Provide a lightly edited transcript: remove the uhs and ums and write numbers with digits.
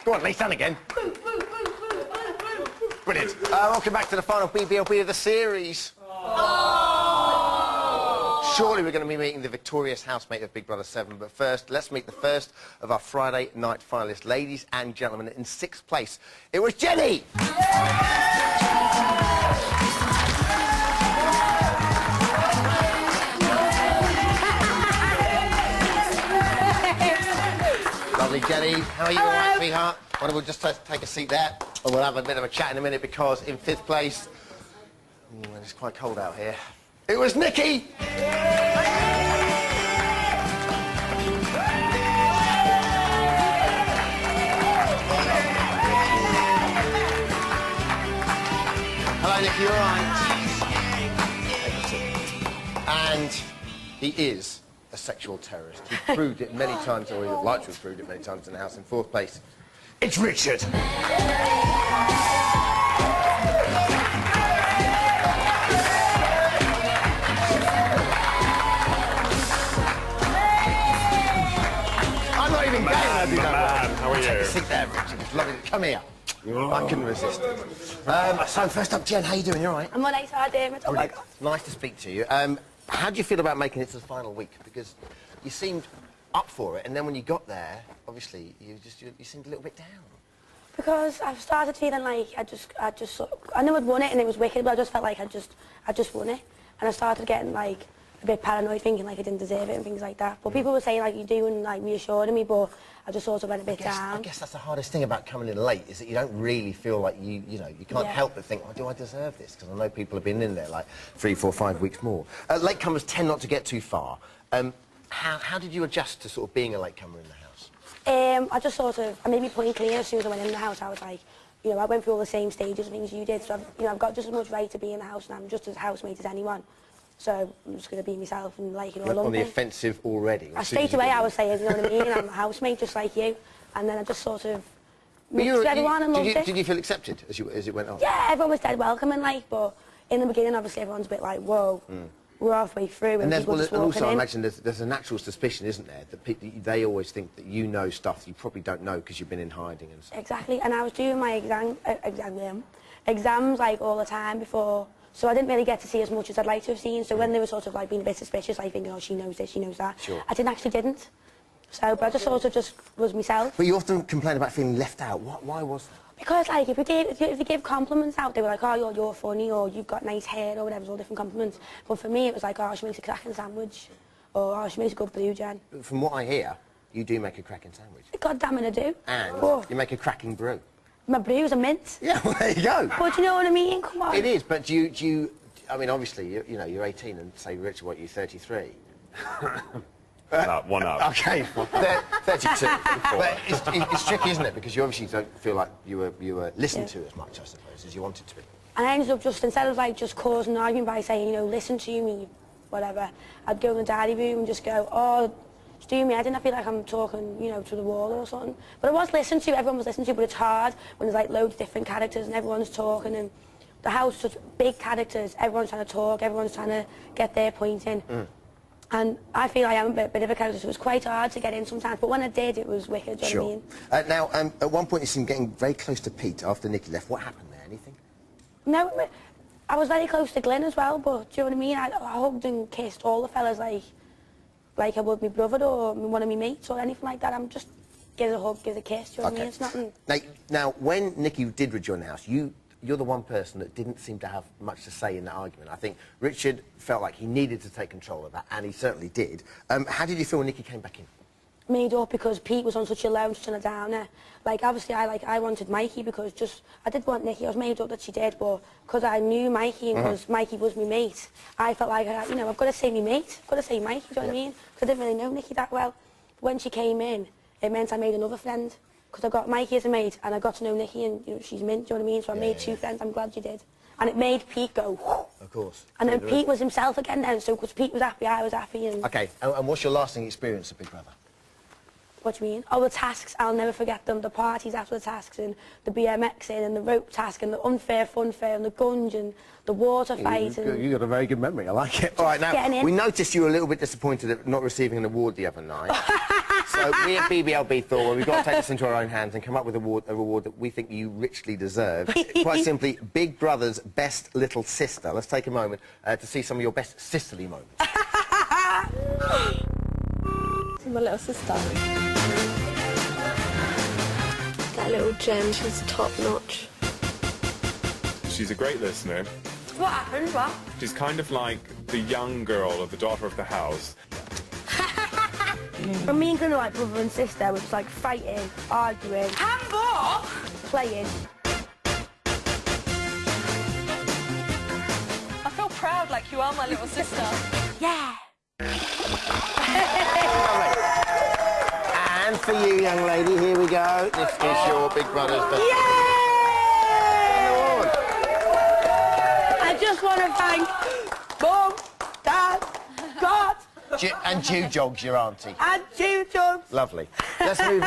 Go on, Lee, stand again. Brilliant. Welcome back to the final BBLB of the series. Surely we're going to be meeting the victorious housemate of Big Brother 7, but first, let's meet the first of our Friday night finalists. Ladies and gentlemen, in 6th place, it was Jennie! Lovely, Jennie. How are you, all right, sweetheart? Why don't we just take a seat there, and we'll have a bit of a chat in a minute, because in 5th place, it's quite cold out here, it was Nikki! Hello, Nikki, you all right? And he is a sexual terrorist. He's proved it many times, or he would like to have proved it many times in the house. In 4th place, it's Richard. I'm not even going to do that. How are you? Take a seat there, Richard. It's lovely. Come here. I couldn't resist it. So first up, Jen, how you doing? You all right? I'm all right, Dermot. Oh my God. Nice to speak to you. How do you feel about making it to the final week? Because you seemed up for it, and then when you got there, obviously, you seemed a little bit down. Because I've started feeling like I know I'd won it and it was wicked, but I just felt like I just won it, and I started getting like a bit paranoid, thinking like I didn't deserve it and things like that. But people were saying like you do, and like reassuring me, but I just sort of went a bit down. I guess that's the hardest thing about coming in late, is that you don't really feel like you can't help but think, oh, do I deserve this? Because I know people have been in there like 3, 4, 5 weeks more. Latecomers tend not to get too far. How did you adjust to sort of being a latecomer in the house? I just sort of, I made my point clear as soon as I went in the house. I was like, you know, I went through all the same stages and things you did, so I've got just as much right to be in the house, and I'm just as housemate as anyone. So I'm just going to be myself and like, you know, on the offensive already. Straight away I was saying, you know what I mean, I'm a housemate just like you, and then I just sort of mixed with everyone and loved it. Did you feel accepted as it went on? Yeah, everyone was dead welcoming, like, but in the beginning obviously everyone's a bit like, whoa, we're halfway through, and people just walking also in. I imagine there's a natural suspicion, isn't there, that they always think that you know stuff you probably don't know because you've been in hiding and stuff. Exactly, and I was doing my exams like all the time before, so I didn't really get to see as much as I'd like to have seen. So when they were sort of like being a bit suspicious, like thinking, oh, she knows this, she knows that, sure. I didn't. So, but I just sort of just was myself. But you often complain about feeling left out. Why was that? Because like if you give compliments out, they were like, oh, you're funny, or you've got nice hair, or whatever, all different compliments. But for me, it was like, oh, she makes a cracking sandwich, or oh, she makes a good blue, Jen. From what I hear, you do make a cracking sandwich. God damn it, I do. And you make a cracking brew. My brew's a mint. Yeah, well, there you go. But do you know what I mean? Come on. It is, but do you I mean, obviously, you know, you're 18 and say, Richard, what, you're 33? One up. Okay, 32. But it's tricky, isn't it? Because you obviously don't feel like you were listened to as much, I suppose, as you wanted to be. And I ended up just, instead of like just causing an argument by saying, you know, listen to me, whatever, I'd go in the diary room and just go, oh, just do me. I didn't feel like I'm talking, you know, to the wall or something. But I was listened to, everyone was listening to, but it's hard when there's like loads of different characters and everyone's talking, and the house is big characters, everyone's trying to talk, everyone's trying to get their point in. And I feel I am a bit of a character, so it was quite hard to get in sometimes, but when I did, it was wicked, do you know what I mean? Now, at one point you seemed getting very close to Pete after Nikki left. What happened there? Anything? No, I was very close to Glenn as well, but do you know what I mean? I hugged and kissed all the fellas like I would my brother or one of my mates or anything like that. I'm just, give a hug, give a kiss, do you know what I mean? It's nothing. Now, when Nikki did rejoin the house, you're the one person that didn't seem to have much to say in that argument. I think Richard felt like he needed to take control of that, and he certainly did. How did you feel when Nikki came back in? Made up, because Pete was on such a low, such a downer. Like, obviously, I wanted Mikey, because I did want Nikki. I was made up that she did, but because I knew Mikey and because Mikey was my mate, I felt like, you know, I've got to say my mate, I've got to say Mikey, do you know what I mean? Because I didn't really know Nikki that well. When she came in, it meant I made another friend. Because I got Mikey as a mate, and I got to know Nikki, and you know, she's mint, do you know what I mean? So I made 2 friends. I'm glad you did. And it made Pete go, whoo. Of course. And then Pete was himself again then, so because Pete was happy, I was happy. And OK, and what's your lasting experience of Big Brother? What do you mean? Oh, the tasks, I'll never forget them. The parties after the tasks, and the BMXing, and the rope task, and the unfair, funfair, and the gunge, and the water fight. You've got a very good memory, I like it. All right, now, we noticed you were a little bit disappointed at not receiving an award the other night. So we at BBLB thought, well, we've got to take this into our own hands and come up with a reward that we think you richly deserve. Quite simply, Big Brother's Best Little Sister. Let's take a moment to see some of your best sisterly moments. My little sister. That little Jen, she's top-notch. She's a great listener. What happened? What? She's kind of like the young girl or the daughter of the house. When me and Gunnar like brother and sister, we was like fighting, arguing, handball, playing. I feel proud like you are my little sister. Yeah. And for you, young lady, here we go. This is your Big Brother's Best. Yay! I just want to thank Mum, Dad, God, And Jude Jogs, your auntie. and Jude Jogs. Lovely. Let's move on.